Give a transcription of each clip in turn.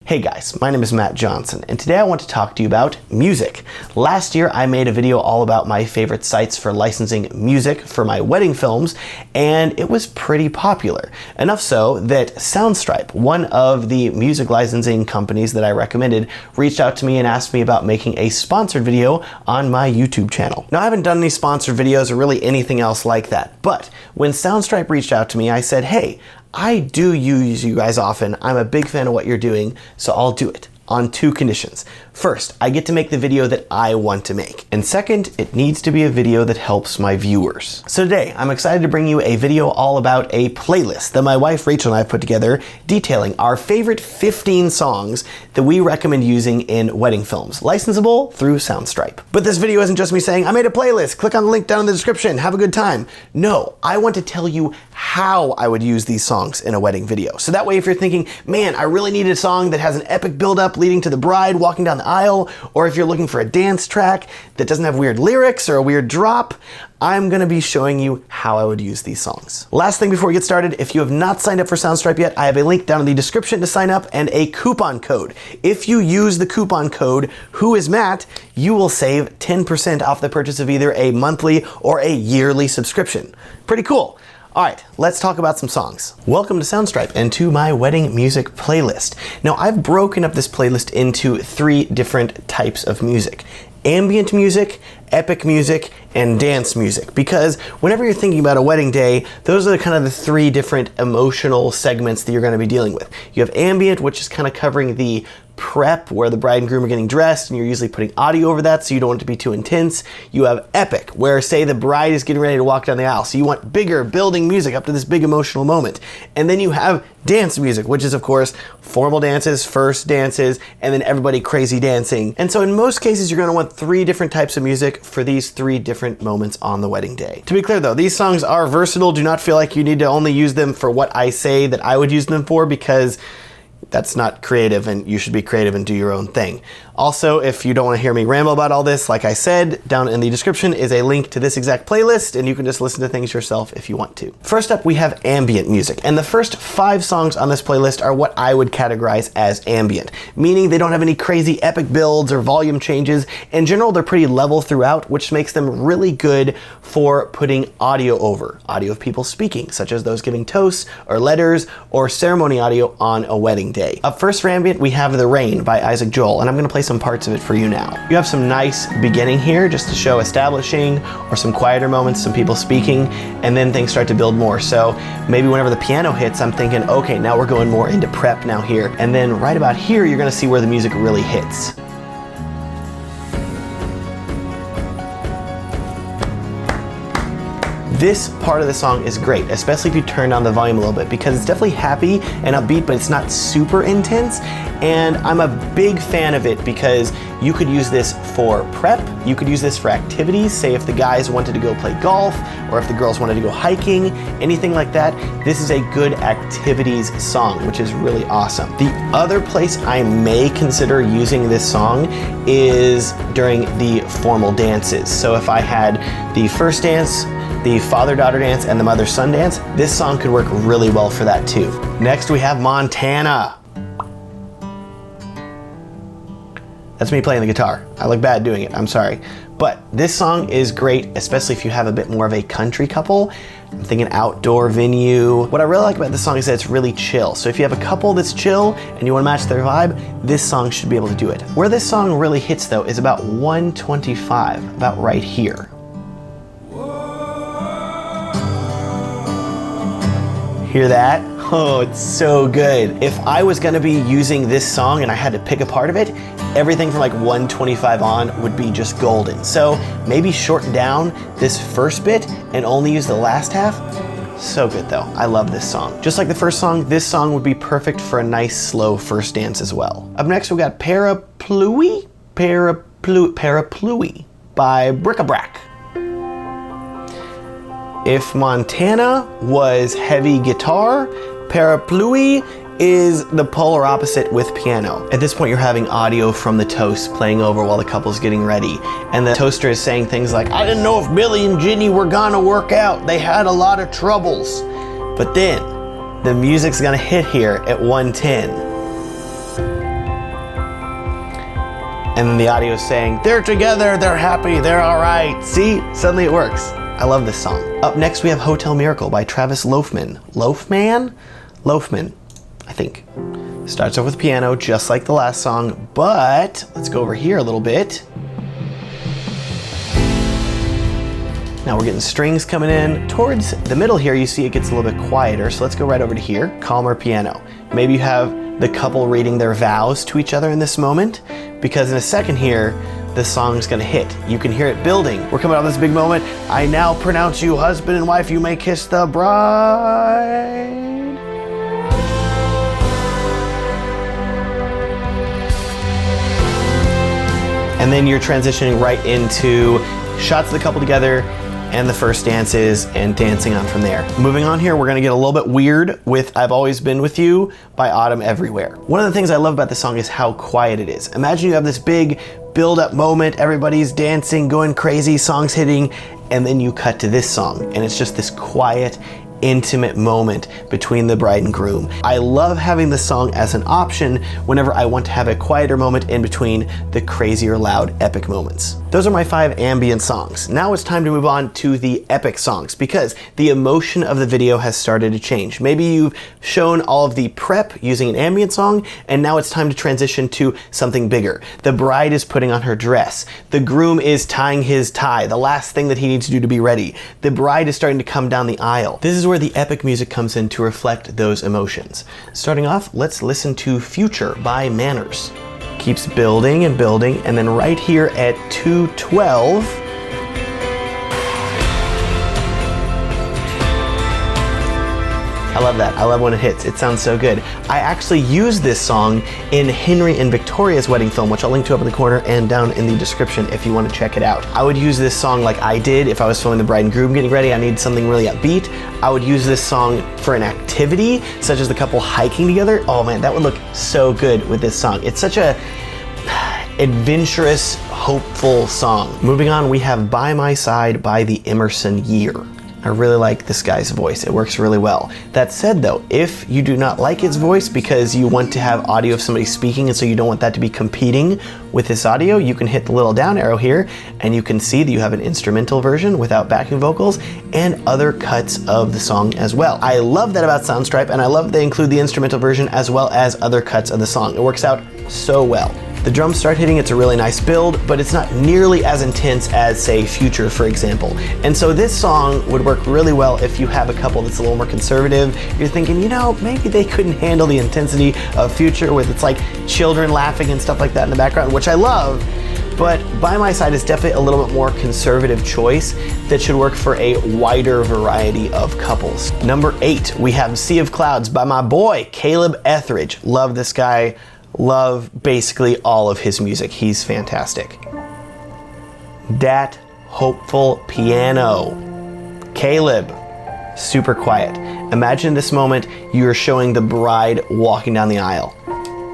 Hey guys, my name is Matt Johnson, and today I want to talk to you about music. Last year I made a video all about my favorite sites for licensing music for my wedding films, and it was pretty popular. Enough so that Soundstripe, one of the music licensing companies that I recommended, reached out to me and asked me about making a sponsored video on my YouTube channel. Now I haven't done any sponsored videos or really anything else like that, but when Soundstripe reached out to me, I said, hey, I do use you guys often. I'm a big fan of what you're doing, so I'll do it on two conditions. First, I get to make the video that I want to make. And second, it needs to be a video that helps my viewers. So today, I'm excited to bring you a video all about a playlist that my wife Rachel and I put together detailing our favorite 15 songs that we recommend using in wedding films, licensable through Soundstripe. But this video isn't just me saying, I made a playlist, click on the link down in the description, have a good time. No, I want to tell you how I would use these songs in a wedding video. So that way, if you're thinking, man, I really need a song that has an epic buildup leading to the bride walking down the aisle, or if you're looking for a dance track that doesn't have weird lyrics or a weird drop, I'm gonna be showing you how I would use these songs. Last thing before we get started, if you have not signed up for Soundstripe yet, I have a link down in the description to sign up and a coupon code. If you use the coupon code WhoisMatt, you will save 10% off the purchase of either a monthly or a yearly subscription. Pretty cool. All right, let's talk about some songs. Welcome to Soundstripe and to my wedding music playlist. Now, I've broken up this playlist into three different types of music: ambient music, epic music, and dance music. Because whenever you're thinking about a wedding day, those are kind of the three different emotional segments that you're going to be dealing with. You have ambient, which is kind of covering the prep where the bride and groom are getting dressed, and you're usually putting audio over that so you don't want it to be too intense. You have epic, where say the bride is getting ready to walk down the aisle, so you want bigger building music up to this big emotional moment. And then you have dance music, which is of course formal dances, first dances, and then everybody crazy dancing. And so in most cases you're going to want three different types of music for these three different moments on the wedding day. To be clear though, these songs are versatile. Do not feel like you need to only use them for what I say that I would use them for, because that's not creative, and you should be creative and do your own thing. Also, if you don't want to hear me ramble about all this, like I said, down in the description is a link to this exact playlist, and you can just listen to things yourself if you want to. First up, we have ambient music, and the first 5 songs on this playlist are what I would categorize as ambient, meaning they don't have any crazy epic builds or volume changes. In general, they're pretty level throughout, which makes them really good for putting audio over. Audio of people speaking, such as those giving toasts or letters or ceremony audio on a wedding day. Up first for ambient, we have The Rain by Isaac Joel, and I'm gonna play some parts of it for you now. You have some nice beginning here just to show establishing, or some quieter moments, some people speaking, and then things start to build more. So maybe whenever the piano hits, I'm thinking, okay, now we're going more into prep now here. And then right about here, you're gonna see where the music really hits. This part of the song is great, especially if you turn down the volume a little bit, because it's definitely happy and upbeat, but it's not super intense. And I'm a big fan of it because you could use this for prep, you could use this for activities, say if the guys wanted to go play golf, or if the girls wanted to go hiking, anything like that. This is a good activities song, which is really awesome. The other place I may consider using this song is during the formal dances. So if I had the first dance, the father-daughter dance, and the mother-son dance, this song could work really well for that too. Next we have Montana. That's me playing the guitar. I look bad doing it, I'm sorry. But this song is great, especially if you have a bit more of a country couple. I'm thinking outdoor venue. What I really like about this song is that it's really chill. So if you have a couple that's chill and you want to match their vibe, this song should be able to do it. Where this song really hits though is about 125, about right here. Hear that? Oh, it's so good. If I was gonna be using this song and I had to pick a part of it, everything from like 125 on would be just golden. So maybe shorten down this first bit and only use the last half. So good though. I love this song. Just like the first song, this song would be perfect for a nice slow first dance as well. Up next we got Parapluie by Bric-a-Brac. If Montana was heavy guitar, Parapluie is the polar opposite with piano. At this point, you're having audio from the toast playing over while the couple's getting ready. And the toaster is saying things like, I didn't know if Billy and Ginny were gonna work out. They had a lot of troubles. But then the music's gonna hit here at 110. And then the audio is saying, they're together, they're happy, they're all right. See, suddenly it works. I love this song. Up next, we have Hotel Miracle by Travis Lofman. Lofman, I think. Starts off with piano, just like the last song, but let's go over here a little bit. Now we're getting strings coming in. Towards the middle here, you see it gets a little bit quieter, so let's go right over to here. Calmer piano. Maybe you have the couple reading their vows to each other in this moment, because in a second here, the song's gonna hit. You can hear it building. We're coming out of this big moment. I now pronounce you husband and wife, you may kiss the bride. And then you're transitioning right into shots of the couple together and the first dances and dancing on from there. Moving on here, we're gonna get a little bit weird with I've Always Been With You by Autumn Everywhere. One of the things I love about this song is how quiet it is. Imagine you have this big build-up moment, everybody's dancing, going crazy, songs hitting, and then you cut to this song, and it's just this quiet, intimate moment between the bride and groom. I love having this song as an option whenever I want to have a quieter moment in between the crazier, loud, epic moments. Those are my 5 ambient songs. Now it's time to move on to the epic songs because the emotion of the video has started to change. Maybe you've shown all of the prep using an ambient song, and now it's time to transition to something bigger. The bride is putting on her dress. The groom is tying his tie, the last thing that he needs to do to be ready. The bride is starting to come down the aisle. This is where the epic music comes in to reflect those emotions. Starting off, let's listen to Future by Manners. Keeps building and building, and then right here at 2:12, I love that. I love when it hits. It sounds so good. I actually used this song in Henry and Victoria's wedding film, which I'll link to up in the corner and down in the description if you want to check it out. I would use this song like I did if I was filming the bride and groom getting ready. I needed something really upbeat. I would use this song for an activity, such as the couple hiking together. Oh man, that would look so good with this song. It's such a adventurous, hopeful song. Moving on, we have By My Side by the Emerson Year. I really like this guy's voice. It works really well. That said though, if you do not like his voice because you want to have audio of somebody speaking and so you don't want that to be competing with this audio, you can hit the little down arrow here and you can see that you have an instrumental version without backing vocals and other cuts of the song as well. I love that about Soundstripe, and I love they include the instrumental version as well as other cuts of the song. It works out so well. The drums start hitting, it's a really nice build, but it's not nearly as intense as, say, Future, for example. And so this song would work really well if you have a couple that's a little more conservative. You're thinking, you know, maybe they couldn't handle the intensity of Future with it's like children laughing and stuff like that in the background, which I love. But By My Side is definitely a little bit more conservative choice that should work for a wider variety of couples. Number 8, we have Sea of Clouds by my boy, Caleb Etheridge. Love this guy. Love basically all of his music. He's fantastic. That hopeful piano. Caleb, super quiet. Imagine this moment you're showing the bride walking down the aisle.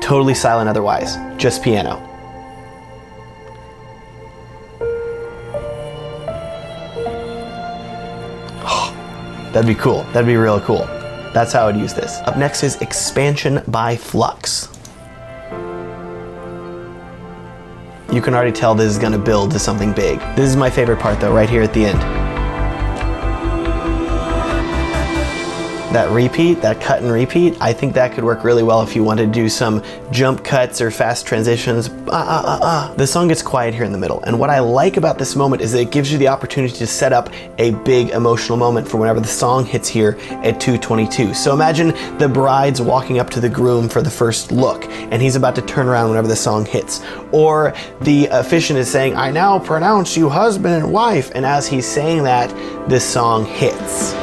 Totally silent otherwise, just piano. Oh, that'd be cool. That'd be real cool. That's how I would use this. Up next is Expansion by Flux. You can already tell this is gonna build to something big. This is my favorite part though, right here at the end. That repeat, that cut and repeat, I think that could work really well if you wanted to do some jump cuts or fast transitions. The song gets quiet here in the middle. And what I like about this moment is that it gives you the opportunity to set up a big emotional moment for whenever the song hits here at 2:22. So imagine the bride's walking up to the groom for the first look and he's about to turn around whenever the song hits. Or the officiant is saying, I now pronounce you husband and wife. And as he's saying that, this song hits.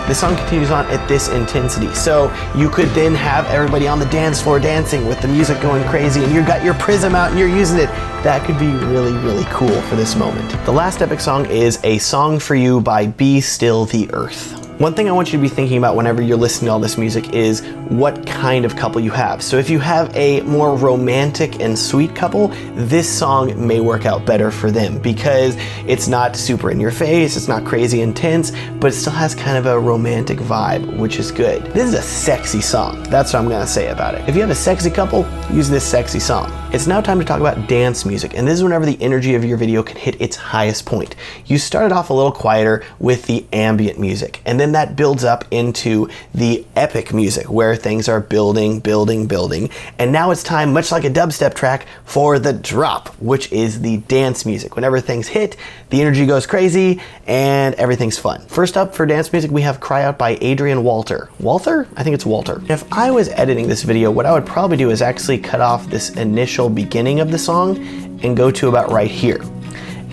The song continues on at this intensity. So you could then have everybody on the dance floor dancing with the music going crazy and you've got your prism out and you're using it. That could be really, really cool for this moment. The last epic song is A Song for You by Be Still the Earth. One thing I want you to be thinking about whenever you're listening to all this music is what kind of couple you have. So if you have a more romantic and sweet couple, this song may work out better for them because it's not super in your face, it's not crazy intense, but it still has kind of a romantic vibe, which is good. This is a sexy song. That's what I'm gonna say about it. If you have a sexy couple, use this sexy song. It's now time to talk about dance music, and this is whenever the energy of your video can hit its highest point. You started off a little quieter with the ambient music, and then that builds up into the epic music where things are building, and now it's time, much like a dubstep track, for the drop, which is the dance music. Whenever things hit, the energy goes crazy, and everything's fun. First up for dance music, we have Cry Out by Adrian Walter. Walter? I think it's Walter. If I was editing this video, what I would probably do is actually cut off this initial beginning of the song and go to about right here.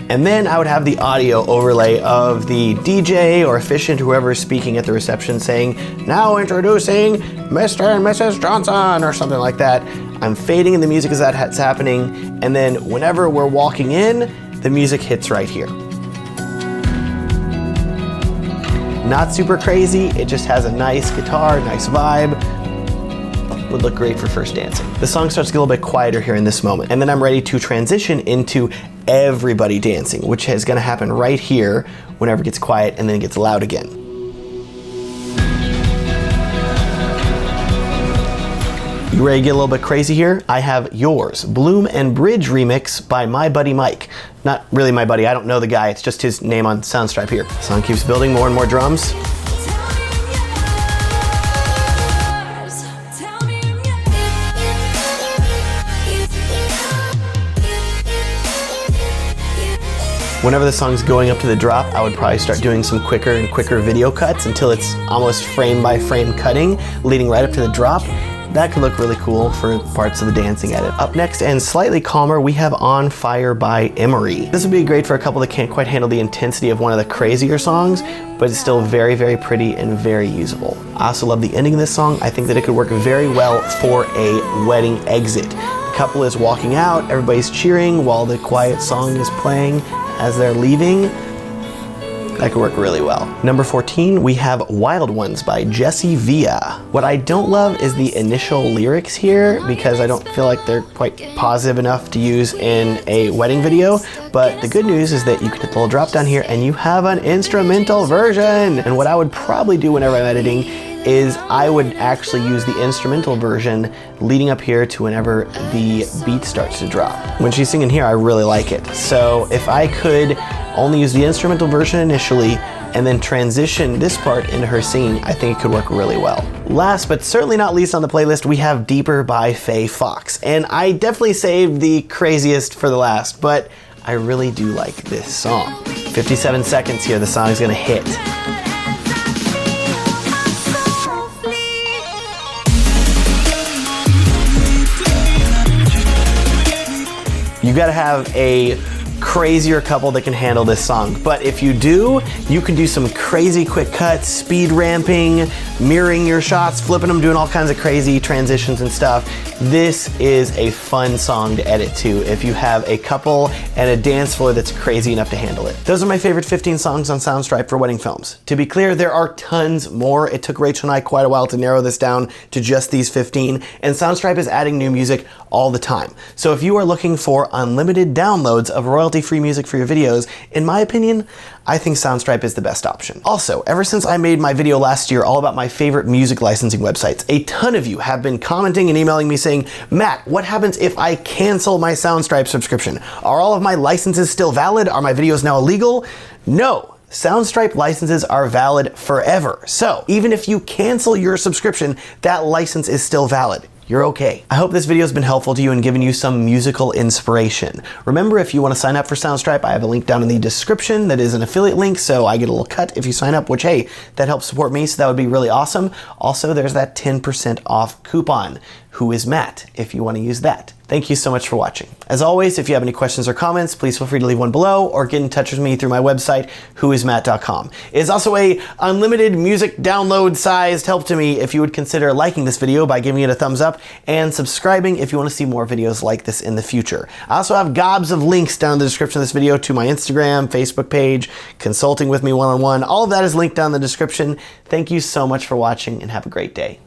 And then I would have the audio overlay of the DJ or officiant, whoever is speaking at the reception, saying, "Now introducing Mr. and Mrs. Johnson," or something like that. I'm fading in the music as that's happening, and then whenever we're walking in, the music hits right here. Not super crazy, it just has a nice guitar, nice vibe. Would look great for first dancing. The song starts to get a little bit quieter here in this moment, and then I'm ready to transition into everybody dancing, which is gonna happen right here whenever it gets quiet and then it gets loud again. You ready to get a little bit crazy here? I have Yours, Bloom and Bridge remix by my buddy Mike. Not really my buddy, I don't know the guy, it's just his name on Soundstripe here. The song keeps building, more and more drums. Whenever the song's going up to the drop, I would probably start doing some quicker and quicker video cuts until it's almost frame by frame cutting, leading right up to the drop. That could look really cool for parts of the dancing edit. Up next, and slightly calmer, we have On Fire by Emery. This would be great for a couple that can't quite handle the intensity of one of the crazier songs, but it's still very, very pretty and very usable. I also love the ending of this song. I think that it could work very well for a wedding exit. The couple is walking out, everybody's cheering while the quiet song is playing as they're leaving. That could work really well. Number 14, we have Wild Ones by Jesse Villa. What I don't love is the initial lyrics here because I don't feel like they're quite positive enough to use in a wedding video, but the good news is that you can hit the little drop down here and you have an instrumental version. And what I would probably do whenever I'm editing is I would actually use the instrumental version leading up here to whenever the beat starts to drop. When she's singing here, I really like it. So if I could only use the instrumental version initially and then transition this part into her singing, I think it could work really well. Last but certainly not least on the playlist, we have Deeper by Faye Fox. And I definitely saved the craziest for the last, but I really do like this song. 57 seconds here, the song's gonna hit. You gotta have a crazier couple that can handle this song. But if you do, you can do some crazy quick cuts, speed ramping, mirroring your shots, flipping them, doing all kinds of crazy transitions and stuff. This is a fun song to edit to if you have a couple and a dance floor that's crazy enough to handle it. Those are my favorite 15 songs on Soundstripe for wedding films. To be clear, there are tons more. It took Rachel and I quite a while to narrow this down to just these 15, and Soundstripe is adding new music all the time. So if you are looking for unlimited downloads of royalty-free music for your videos, in my opinion, I think Soundstripe is the best option. Also, ever since I made my video last year all about my favorite music licensing websites, a ton of you have been commenting and emailing me saying, "Matt, what happens if I cancel my Soundstripe subscription? Are all of my licenses still valid? Are my videos now illegal?" No. Soundstripe licenses are valid forever. So even if you cancel your subscription, that license is still valid. You're okay. I hope this video has been helpful to you and given you some musical inspiration. Remember, if you want to sign up for Soundstripe, I have a link down in the description that is an affiliate link, so I get a little cut if you sign up, which, hey, that helps support me, so that would be really awesome. Also, there's that 10% off coupon. WhoisMatt if you want to use that. Thank you so much for watching. As always, if you have any questions or comments, please feel free to leave one below or get in touch with me through my website, WhoisMatt.com. It is also a unlimited music download sized help to me if you would consider liking this video by giving it a thumbs up and subscribing if you want to see more videos like this in the future. I also have gobs of links down in the description of this video to my Instagram, Facebook page, consulting with me one-on-one. All of that is linked down in the description. Thank you so much for watching and have a great day.